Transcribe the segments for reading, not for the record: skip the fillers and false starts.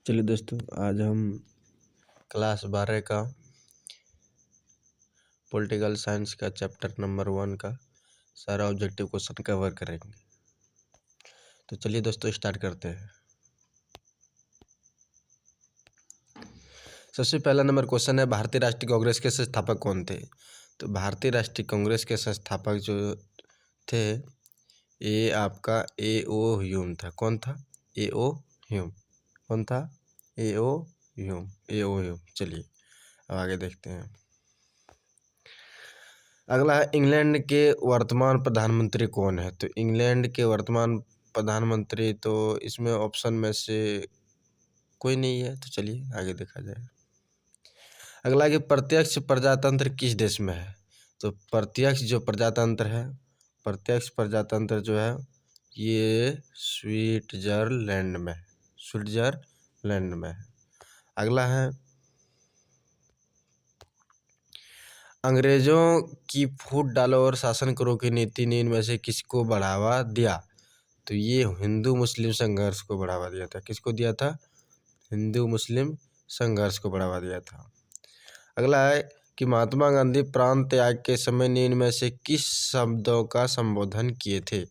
चलिए दोस्तों, आज हम क्लास 12 का पॉलिटिकल साइंस का चैप्टर नंबर 1 का सारा ऑब्जेक्टिव क्वेश्चन कवर करेंगे। तो चलिए दोस्तों स्टार्ट करते हैं। सबसे पहला नंबर क्वेश्चन है, भारतीय राष्ट्रीय कांग्रेस के संस्थापक कौन थे? तो भारतीय राष्ट्रीय कांग्रेस के संस्थापक जो थे, ये आपका A.O. ह्यूम था। कौन था? A.O. ह्यूम। कौन था? A.O. ह्यूम। A.O. ह्यूम। चलिए अब आगे देखते हैं। अगला है, इंग्लैंड के वर्तमान प्रधानमंत्री कौन है? तो इंग्लैंड के वर्तमान प्रधानमंत्री तो इसमें ऑप्शन में से कोई नहीं है, तो चलिए आगे देखा जाए। अगला है कि प्रत्यक्ष प्रजातंत्र किस देश में है? तो प्रत्यक्ष जो प्रजातंत्र है, प्रत्यक्ष प्रजातंत्र जो है ये स्विट्जरलैंड में है। स्विट्जरलैंड में है। अगला है, अंग्रेजों की फूट डालो और शासन करो की नीति ने इनमें से किसको बढ़ावा दिया? तो ये हिंदू मुस्लिम संघर्ष को बढ़ावा दिया था। किसको दिया था? हिंदू मुस्लिम संघर्ष को बढ़ावा दिया था। अगला है कि महात्मा गांधी प्रांत त्याग के समय ने इनमें से किस शब्दों का संबोधन किए थे?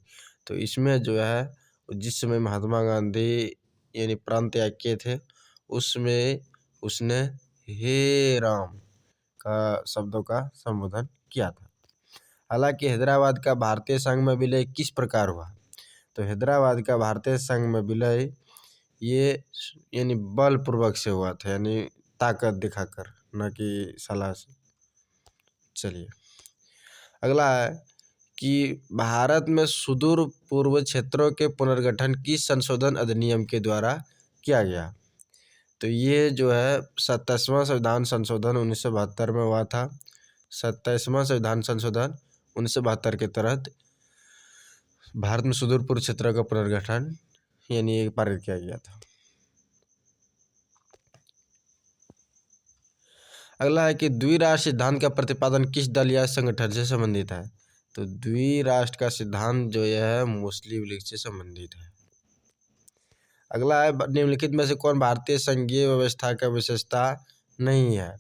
तो इसमें जो है, जिस समय महात्मा गांधी यानी प्रांत त्याग किए थे, उसमें उसने हे राम का शब्दों का संबोधन किया था। हालांकि हैदराबाद का भारतीय संघ में विलय किस प्रकार हुआ? तो हैदराबाद का भारतीय संघ में विलय ये यानी बलपूर्वक से हुआ था, यानी ताकत दिखाकर, न कि सलाह से। चलिए अगला है कि भारत में सुदूर पूर्व क्षेत्रों के पुनर्गठन किस संशोधन अधिनियम के द्वारा किया गया? तो ये जो है 27वां संविधान संशोधन 1972 में हुआ था। 27वां संविधान संशोधन 1972 के तहत भारत में सुदूर पूर्व क्षेत्र का पुनर्गठन यानी पारित किया गया था। अगला है कि द्विराष्ट्र सिद्धांत का प्रतिपादन किस दल या संगठन से संबंधित है? तो द्विराष्ट्र का सिद्धांत जो है मुस्लिम लीग से संबंधित है। अगला है, निम्नलिखित में से कौन भारतीय संघीय व्यवस्था का विशेषता नहीं है?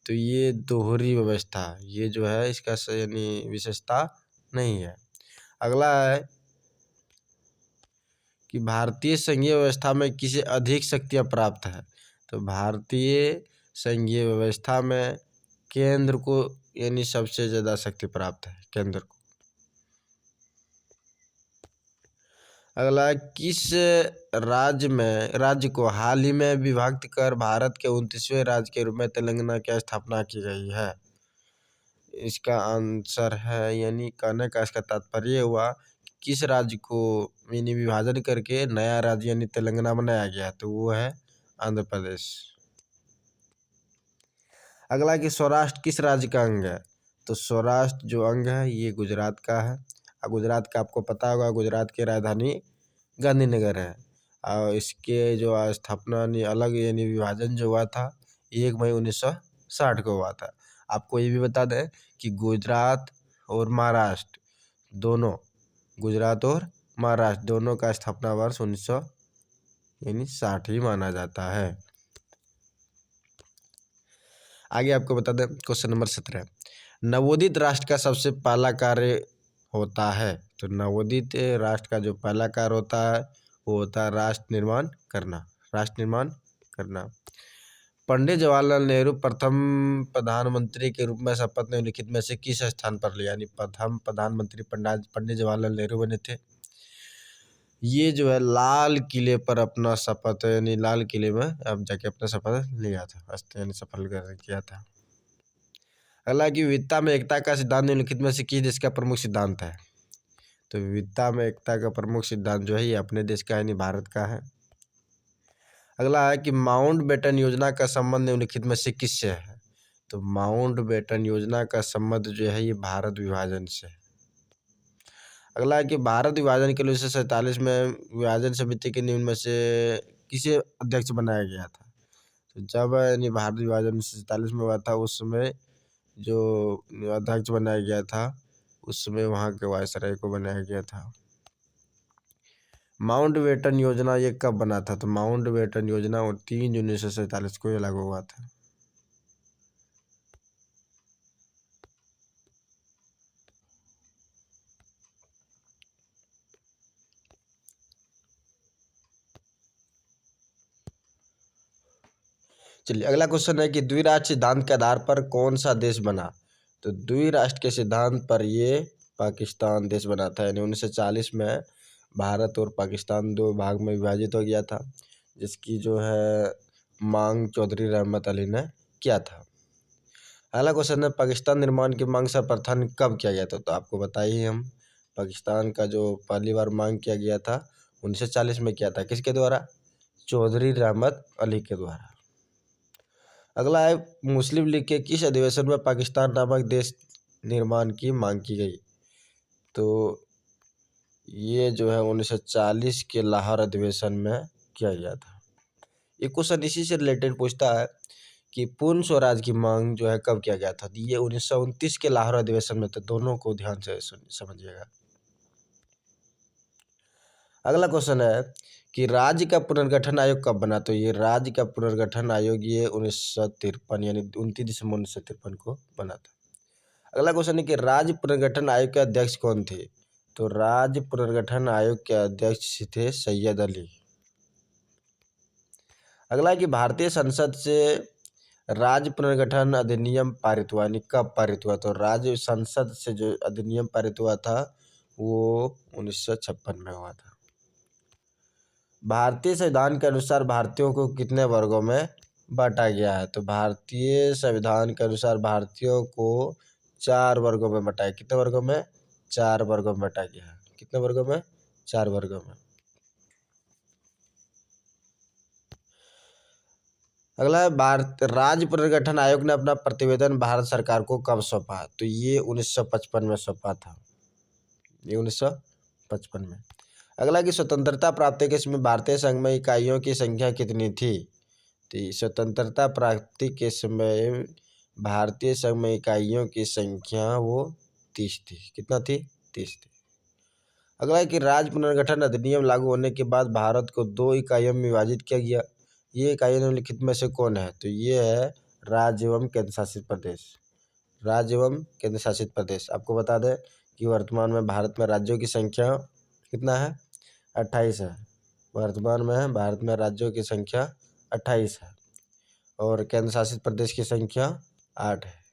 तो ये दोहरी व्यवस्था, ये जो है इसका यानी विशेषता नहीं है। अगला है कि भारतीय संघीय व्यवस्था में किसे अधिक शक्तियाँ प्राप्त है? तो भारतीय संघीय व्यवस्था में केंद्र को यानी सबसे ज़्यादा शक्ति प्राप्त है, केंद्र को। अगला, किस राज्य को हाल ही में विभक्त कर भारत के 29वें राज्य के रूप में तेलंगाना की स्थापना की गई है? इसका आंसर है, यानी कहने का इसका तात्पर्य हुआ किस राज्य को यानी विभाजन करके नया राज्य यानी तेलंगाना बनाया गया, तो वो है आंध्र प्रदेश। अगला कि स्वराष्ट्र किस राज्य का अंग है? तो स्वराष्ट्र जो अंग है ये गुजरात का है। और गुजरात का आपको पता होगा, गुजरात की राजधानी गांधीनगर है। और इसके जो स्थापना अलग यानी विभाजन जो हुआ था 1 मई 1960 को हुआ था। आपको ये भी बता दें कि गुजरात और महाराष्ट्र दोनों, गुजरात और महाराष्ट्र दोनों का स्थापना वर्ष 1960 ही माना जाता है। आगे आपको बता दें क्वेश्चन नंबर 17, नवोदित राष्ट्र का सबसे पहला कार्य होता है? तो नवोदित राष्ट्र का जो पहला कार्य होता है वो होता है राष्ट्र निर्माण करना। राष्ट्र निर्माण करना। पंडित जवाहरलाल नेहरू प्रथम प्रधानमंत्री के रूप में शपथ निम्नलिखित में से किस स्थान पर लिया? यानी प्रथम प्रधानमंत्री पंडित जवाहरलाल नेहरू बने थे। ये जो है लाल किले पर अपना शपथ, यानी लाल किले में अब जाके अपना शपथ लिया था, यानी सफल किया था। अगला कि विविधता में एकता का सिद्धांत निम्नलिखित में से किस देश का प्रमुख सिद्धांत है? तो विविधता में एकता का प्रमुख सिद्धांत जो है ये अपने देश का यानी भारत का है। अगला है कि माउंटबेटन योजना का संबंध निम्नलिखित में से किससे है? तो माउंटबेटन योजना का संबंध जो है ये भारत विभाजन से है। अगला है कि भारत विभाजन के 1947 में विभाजन समिति के निम्न में से किसे अध्यक्ष बनाया गया था? तो जब यानी भारत विभाजन 1947 में हुआ था उस समय जो अध्यक्ष बनाया गया था, उस समय वहाँ के वायसराय को बनाया गया था। माउंटबेटन योजना ये कब बना था? तो माउंटबेटन योजना 3 जून 1947 को ये लागू हुआ था। चलिए अगला क्वेश्चन है कि द्विराष्ट्र सिद्धांत के आधार पर कौन सा देश बना? तो द्विराष्ट्र के सिद्धांत पर ये पाकिस्तान देश बना था। यानी 1940 में भारत और पाकिस्तान दो भाग में विभाजित हो गया था, जिसकी जो है मांग चौधरी रहमत अली ने किया था। अगला क्वेश्चन है पाकिस्तान निर्माण की मांग सर्वप्रथम कब किया गया था? तो आपको बताइए हम पाकिस्तान का जो पहली बार मांग किया गया था 1940 में किया था। किसके द्वारा? चौधरी रहमत अली के द्वारा। अगला है मुस्लिम लीग के किस अधिवेशन में पाकिस्तान नामक देश निर्माण की मांग की गई? तो ये जो है 1940 के लाहौर अधिवेशन में किया गया था। ये क्वेश्चन इसी से रिलेटेड पूछता है कि पूर्ण स्वराज की मांग जो है कब किया गया था? ये 1929 के लाहौर अधिवेशन में। तो दोनों को ध्यान से समझिएगा। अगला क्वेश्चन है कि राज्य का पुनर्गठन आयोग कब बना? तो ये राज्य का पुनर्गठन आयोग ये 1953 यानी 29 दिसंबर 1953 को बना था। अगला क्वेश्चन है कि राज्य पुनर्गठन आयोग के अध्यक्ष कौन थे? तो राज्य पुनर्गठन आयोग के अध्यक्ष थे सैयद अली। अगला है कि भारतीय संसद से राज्य पुनर्गठन अधिनियम पारित हुआ, यानी कब पारित हुआ? तो राज्य संसद से जो अधिनियम पारित हुआ था वो 1956 में हुआ था। भारतीय संविधान के अनुसार भारतीयों को कितने वर्गों में बांटा गया है? तो भारतीय संविधान के अनुसार भारतीयों को 4 वर्गों में बांटा है। कितने वर्गों में? 4 वर्गों में बांटा गया है। कितने वर्गों में? 4 वर्गों में। अगला है भारत राज्य पुनर्गठन आयोग ने अपना प्रतिवेदन भारत सरकार को कब सौंपा? तो ये 1955 में सौंपा था। ये 1955 में। अगला कि स्वतंत्रता प्राप्ति के समय भारतीय संघ में इकाइयों की संख्या कितनी थी? तो स्वतंत्रता प्राप्ति के समय भारतीय संघ में इकाइयों की संख्या वो 30 थी। कितना थी? 30 थी। अगला है कि राज्य पुनर्गठन अधिनियम लागू होने के बाद भारत को 2 इकाइयों में विभाजित किया गया। ये इकाइयों निम्नलिखित में से कौन है? तो ये है राज्य एवं केंद्र शासित प्रदेश। राज्य एवं केंद्र शासित प्रदेश। आपको बता दें कि वर्तमान में भारत में राज्यों की संख्या कितना है? 28 है। वर्तमान में भारत में राज्यों की संख्या 28 है और केंद्र शासित प्रदेश की संख्या 8 है।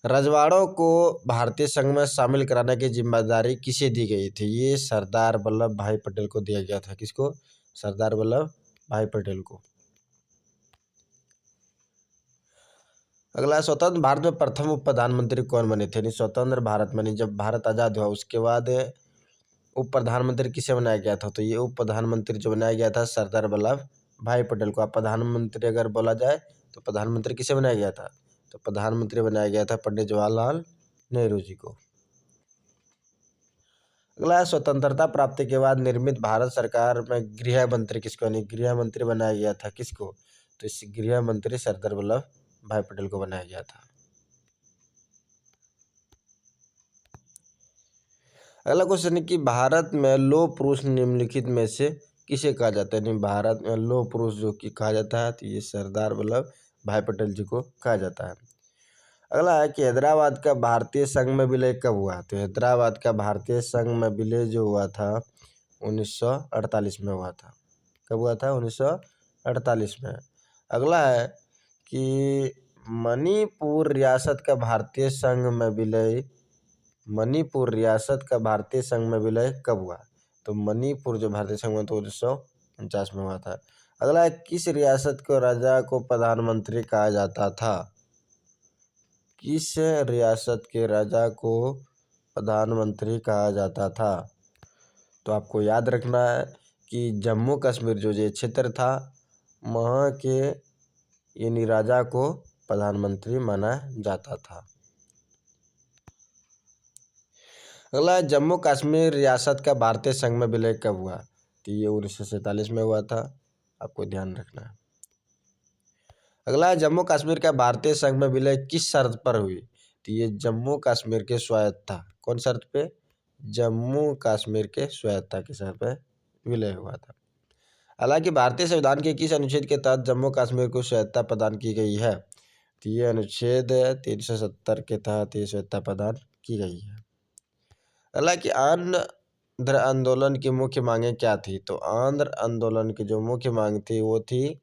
रजवाड़ों को भारतीय संघ में शामिल कराने की जिम्मेदारी किसे दी गई थी? ये सरदार वल्लभ भाई पटेल को दिया गया था। किसको? सरदार वल्लभ भाई पटेल को। अगला स्वतंत्र भारत में प्रथम उप प्रधानमंत्री कौन बने थे? स्वतंत्र भारत में जब भारत आज़ाद हुआ उसके बाद उप प्रधानमंत्री किसे बनाया गया था? तो ये उप प्रधानमंत्री जो बनाया गया था सरदार वल्लभ भाई पटेल को। अब प्रधानमंत्री अगर बोला जाए तो प्रधानमंत्री किसे बनाया गया था? तो प्रधानमंत्री बनाया गया था पंडित जवाहरलाल नेहरू जी को। अगला स्वतंत्रता प्राप्ति के बाद निर्मित भारत सरकार में गृह मंत्री किसको, यानी गृह मंत्री बनाया गया था? किसको? तो इस गृह मंत्री सरदार वल्लभ भाई पटेल को बनाया गया था। अगला क्वेश्चन है कि भारत में लौह पुरुष निम्नलिखित में से किसे कहा जाता है? यानी भारत में लौह पुरुष जो कि कहा जाता है तो ये सरदार वल्लभ भाई पटेल जी को कहा जाता है। अगला है कि हैदराबाद का भारतीय संघ में विलय कब हुआ? तो हैदराबाद का भारतीय संघ में विलय जो हुआ था 1948 में हुआ था। कब हुआ था? 1948 में। अगला है कि मणिपुर रियासत का भारतीय संघ में विलय मणिपुर रियासत का भारतीय संघ में विलय कब हुआ? तो मणिपुर जो भारतीय संघ में तो 1949 में हुआ था। अगला है किस रियासत को राजा को प्रधानमंत्री कहा जाता था? किस रियासत के राजा को प्रधानमंत्री कहा जाता था? तो आपको याद रखना है कि जम्मू कश्मीर जो ये क्षेत्र था वहाँ के यानी राजा को प्रधानमंत्री माना जाता था। अगला जम्मू कश्मीर रियासत का भारतीय संघ में विलय कब हुआ? तो ये 1947 में हुआ था। आपको ध्यान रखना है। अगला जम्मू कश्मीर का भारतीय संघ में विलय किस शर्त पर हुई? तो ये जम्मू कश्मीर के स्वायत्तता। कौन शर्त पे? जम्मू कश्मीर के स्वायत्तता के सर पे विलय हुआ था। हालांकि भारतीय संविधान के किस अनुच्छेद के तहत जम्मू कश्मीर को स्वायत्तता प्रदान की गई है? तो ये अनुच्छेद 370 के तहत ये स्वायत्तता प्रदान की गई है। हालांकि आंध्र आंदोलन की मुख्य मांगें क्या थी? तो आंध्र आंदोलन की जो मुख्य मांग थी वो थी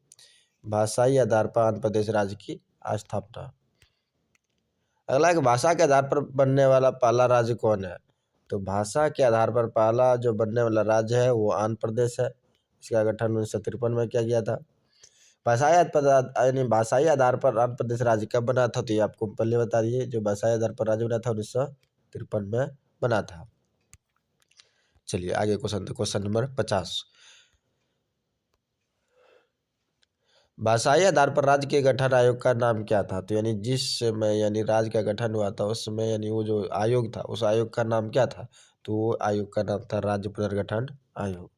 भाषाई आधार पर आंध्र प्रदेश राज्य की स्थापना। अगला कि भाषा के आधार पर बनने वाला पहला राज्य कौन है? तो भाषा के आधार पर पहला जो बनने वाला राज्य है वो आंध्र प्रदेश है। इसका गठन 1953 में किया गया था। भाषाई आधार पर आंध्र प्रदेश राज्य कब बना था? तो ये आपको पहले बता दिए, जो भाषाई आधार पर राज्य बना था 1953 में बना था। चलिए आगे क्वेश्चन नंबर 50। भाषाई आधार पर राज्य के गठन आयोग का नाम क्या था? तो यानी जिस समय यानी राज्य का गठन हुआ था उस समय यानी वो जो आयोग था उस आयोग का नाम क्या था? तो वो आयोग का नाम था राज्य पुनर्गठन आयोग।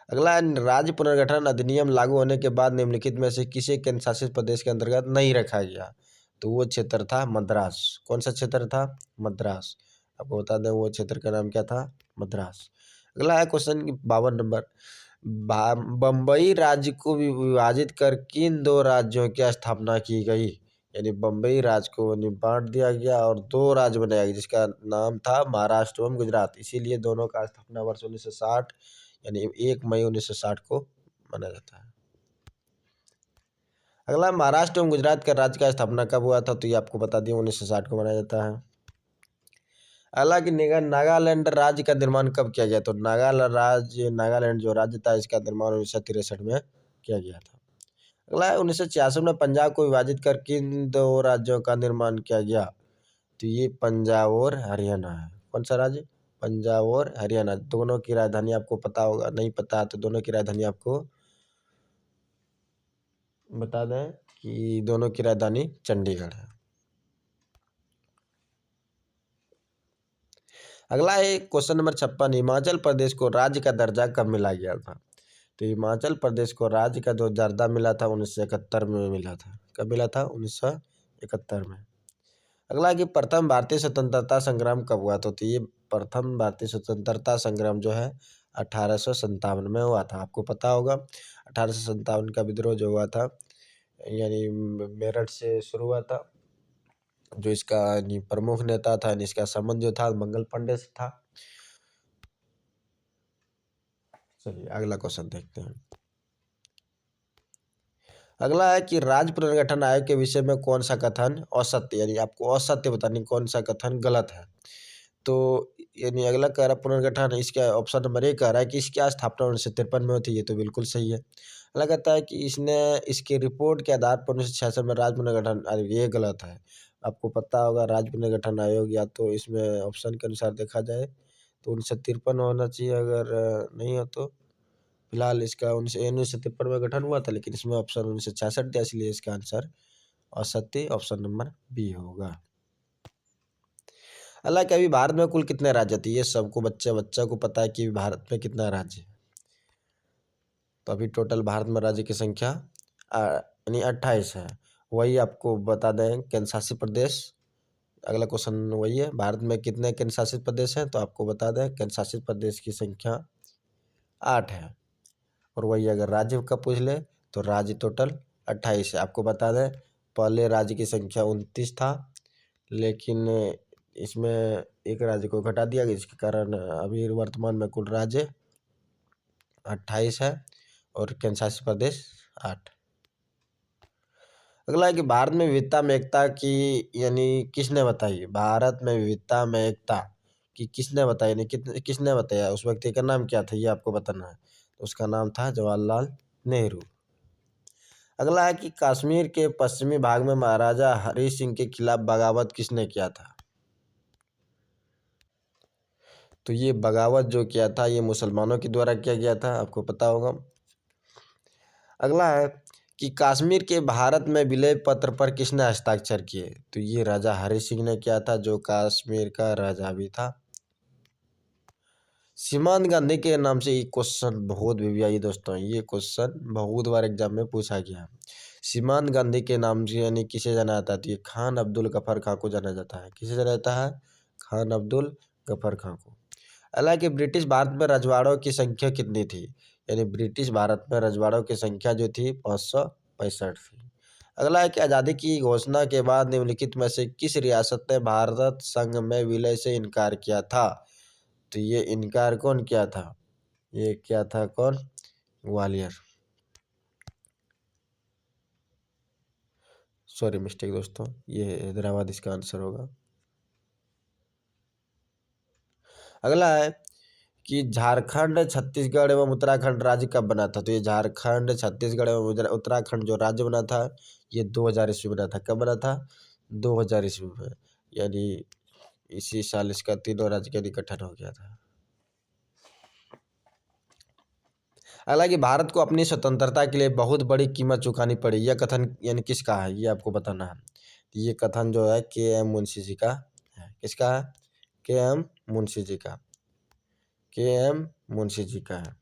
अगला, राज्य पुनर्गठन अधिनियम लागू होने के बाद निम्नलिखित में से किसे केंद्र शासित प्रदेश के अंतर्गत नहीं रखा गया? तो वो क्षेत्र था मद्रास। कौन सा क्षेत्र था? मद्रास। आपको बता दें वो क्षेत्र का नाम क्या था? मद्रास। अगला है क्वेश्चन 52 नंबर। बम्बई राज्य को विभाजित कर किन दो राज्यों की स्थापना की गई? यानी बम्बई राज्य को बांट दिया गया और दो राज्य बनाया गया जिसका नाम था महाराष्ट्र एवं गुजरात। इसीलिए दोनों का स्थापना वर्ष 1960 यानी 1 मई 1960 को माना जाता है। अगला, महाराष्ट्र एवं गुजरात का राज्य का स्थापना कब हुआ था? तो ये आपको बता दिया 1960 को माना जाता है। हालांकि नागालैंड राज्य का निर्माण कब किया गया? तो नागालैंड जो राज्य था इसका निर्माण 1963 में किया गया था। अगला है 1966 में पंजाब को विभाजित कर किन दो राज्यों का निर्माण किया गया? तो ये पंजाब और हरियाणा है। कौन सा राज्य? पंजाब और हरियाणा। दोनों की राजधानी आपको पता होगा, नहीं पता तो दोनों की राजधानी आपको बता दें कि दोनों की राजधानी चंडीगढ़ है। अगला है क्वेश्चन नंबर 56। हिमाचल प्रदेश को राज्य का दर्जा कब मिला गया था? तो हिमाचल प्रदेश को राज्य का जो दर्जा मिला था 1971 में मिला था। कब मिला था? 1971 में। अगला कि प्रथम भारतीय स्वतंत्रता संग्राम कब हुआ था? तो ये प्रथम भारतीय स्वतंत्रता संग्राम जो है 1857 में हुआ था। आपको पता होगा 1857 का विद्रोह जो हुआ था यानी मेरठ से शुरू हुआ था। जो इसका प्रमुख नेता था इसका संबंध जो था मंगल पांडे से था। चलिए अगला क्वेश्चन देखते हैं। अगला है कि राज्य पुनर्गठन आयोग के विषय में कौन सा कथन असत्य, यानी आपको असत्य बतानी कौन सा कथन गलत है। तो यानी अगला कह रहा है पुनर्गठन, इसका ऑप्शन नंबर 1 कह रहा है कि इसकी स्थापना 1953 में हुई थी। ये तो बिल्कुल सही है। अगला कहता है कि इसने इसके रिपोर्ट के आधार पर 1966 में राज्य पुनर्गठन, ये गलत है। आपको पता होगा राज्य पुनर्गठन आयोग या तो इसमें ऑप्शन के अनुसार देखा जाए तो 1953 होना चाहिए, अगर नहीं हो तो फिलहाल इसका 1953 में गठन हुआ था लेकिन इसमें ऑप्शन 1966 दिया, इसलिए इसका आंसर असत्य ऑप्शन नंबर बी होगा। हालांकि अभी भारत में कुल कितने राज्य थे? ये सबको बच्चा को पता है कि भारत में कितना राज्य है। तो अभी टोटल भारत में राज्य की संख्या यानी 28 है। वही आपको बता दें केंद्र शासित प्रदेश। अगला क्वेश्चन वही है, भारत में कितने केंद्र शासित प्रदेश हैं? तो आपको बता दें केंद्र शासित प्रदेश की संख्या 8 है। और वही अगर राज्य का पूछ ले तो राज्य टोटल 28 है। आपको बता दें पहले राज्य की संख्या 29 था लेकिन इसमें एक राज्य को घटा दिया गया जिसके कारण अभी वर्तमान में कुल राज्य 28 है और केंद्र शासित प्रदेश 8। अगला है कि भारत में विविधता में एकता की यानी किसने बताई? भारत में विविधता में एकता की किसने बताई, यानी किसने बताया? उस व्यक्ति का नाम क्या था ये आपको बताना है। उसका नाम था जवाहरलाल नेहरू। अगला है कि कश्मीर के पश्चिमी भाग में महाराजा हरि सिंह के खिलाफ बगावत किसने किया था? तो ये बगावत जो किया था ये मुसलमानों के द्वारा किया गया था, आपको पता होगा। अगला है कि कश्मीर के भारत में विलय पत्र पर किसने हस्ताक्षर किए? तो ये राजा हरि सिंह ने किया था जो कश्मीर का राजा भी था। सीमांत गांधी के नाम से ये क्वेश्चन बहुत भी आई दोस्तों, ये क्वेश्चन बहुत बार एग्जाम में पूछा गया। सीमांत गांधी के नाम से यानी किसे जाना जाता है? तो ये खान अब्दुल गफर खां को जाना जाता है। किसे जाना जाता है? खान अब्दुल गफर खां को। अगला कि ब्रिटिश भारत में रजवाड़ों की संख्या कितनी थी, यानी ब्रिटिश भारत में रजवाड़ों की संख्या जो थी 565 थी। अगला है कि आज़ादी की घोषणा के बाद निम्नलिखित में से किस रियासत ने भारत संघ में विलय से इनकार किया था। तो ये इनकार कौन किया था, ये क्या था, कौन, ग्वालियर, सॉरी मिस्टेक दोस्तों, ये हैदराबाद इसका आंसर होगा। अगला है कि झारखंड, छत्तीसगढ़ एवं उत्तराखंड राज्य कब बना था। तो ये झारखंड, छत्तीसगढ़ एवं उत्तराखंड जो राज्य बना था ये 2000 ईस्वी बना था। कब बना था, 2000 ईस्वी में, यानी इसी साल इसका तीनों राज्य का गठन हो गया था। हालांकि भारत को अपनी स्वतंत्रता के लिए बहुत बड़ी कीमत चुकानी पड़ी, यह कथन यानी किसका है, ये आपको बताना है। ये कथन जो है के.एम. मुंशी जी का है। किसका है, के.एम. मुंशी जी का, के.एम. मुंशी जी का है।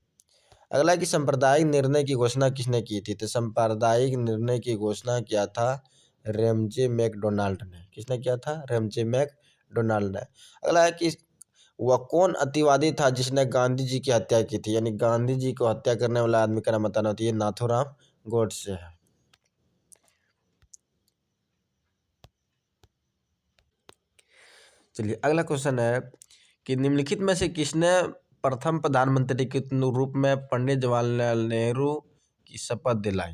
अगला कि सांप्रदायिक निर्णय की घोषणा किसने की थी। तो सांप्रदायिक निर्णय की घोषणा किया था रेमजे मैकडोनाल्ड ने। किसने किया था, रेमजे मैकडोनाल्ड ने। अगला है कि वह कौन अतिवादी था जिसने गांधी जी की हत्या की थी, यानी गांधी जी को हत्या करने वाला आदमी का नाम बताना होता है, ये नाथूराम गोडसे है। चलिए अगला क्वेश्चन है कि निम्नलिखित में से किसने प्रथम प्रधानमंत्री के रूप में पंडित जवाहरलाल नेहरू की शपथ दिलाई।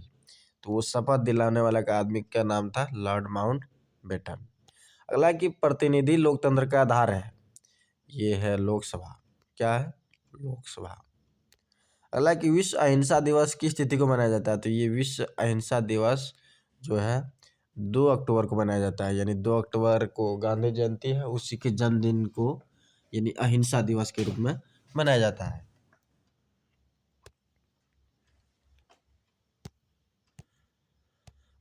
तो वो शपथ दिलाने वाला का आदमी का नाम था लॉर्ड माउंटबेटन। अगला कि प्रतिनिधि लोकतंत्र का आधार है, ये है लोकसभा। क्या है, लोकसभा। अगला कि विश्व अहिंसा दिवस किस तिथि को मनाया जाता है। तो ये विश्व अहिंसा दिवस जो है 2 अक्टूबर को मनाया जाता है, यानी 2 अक्टूबर को गांधी जयंती है, उसी के जन्मदिन को यानी अहिंसा दिवस के रूप में मनाया जाता है।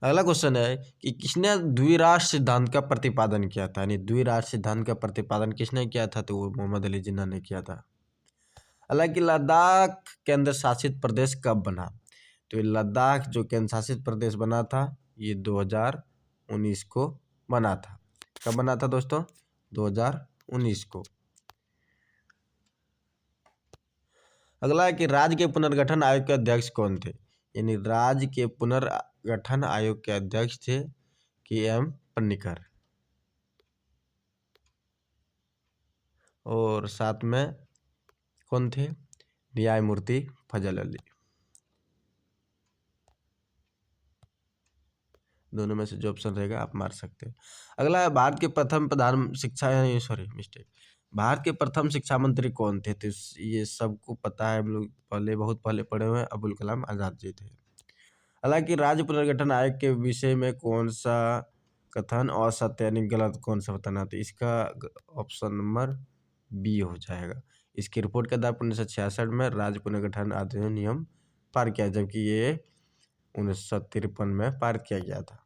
अगला क्वेश्चन है कि किसने द्विराष्ट्र सिद्धांत का प्रतिपादन किया था, यानी द्विराष्ट्र सिद्धांत का प्रतिपादन किसने किया था। तो वो मोहम्मद अली जिन्ना ने किया था। हालांकि लद्दाख केंद्र शासित प्रदेश कब बना। तो ये लद्दाख जो केंद्र शासित प्रदेश बना था ये 2019 को बना था। कब बना था दोस्तों, 2019 को। अगला है कि राज्य के पुनर्गठन आयोग के अध्यक्ष कौन थे, यानी राज्य के पुनर्गठन आयोग के अध्यक्ष थे के.एम. पन्नीकर, और साथ में कौन थे, न्यायमूर्ति फजल अली। दोनों में से जो ऑप्शन रहेगा आप मार सकते हैं। अगला है भारत के प्रथम प्रधान शिक्षा, सॉरी मिस्टेक, भारत के प्रथम शिक्षा मंत्री कौन थे। तो ये सबको पता है, हम लोग पहले बहुत पहले पढ़े हुए हैं, अबुल कलाम आज़ाद जी थे। हालांकि राज्य पुनर्गठन आयोग के विषय में कौन सा कथन असत्य यानी गलत, कौन सा बताना। तो इसका ऑप्शन नंबर बी हो जाएगा। इसकी रिपोर्ट के आधार पर 1966 में राज्य पुनर्गठन अधिनियम पार किया, जबकि ये 1953 में पार किया गया था।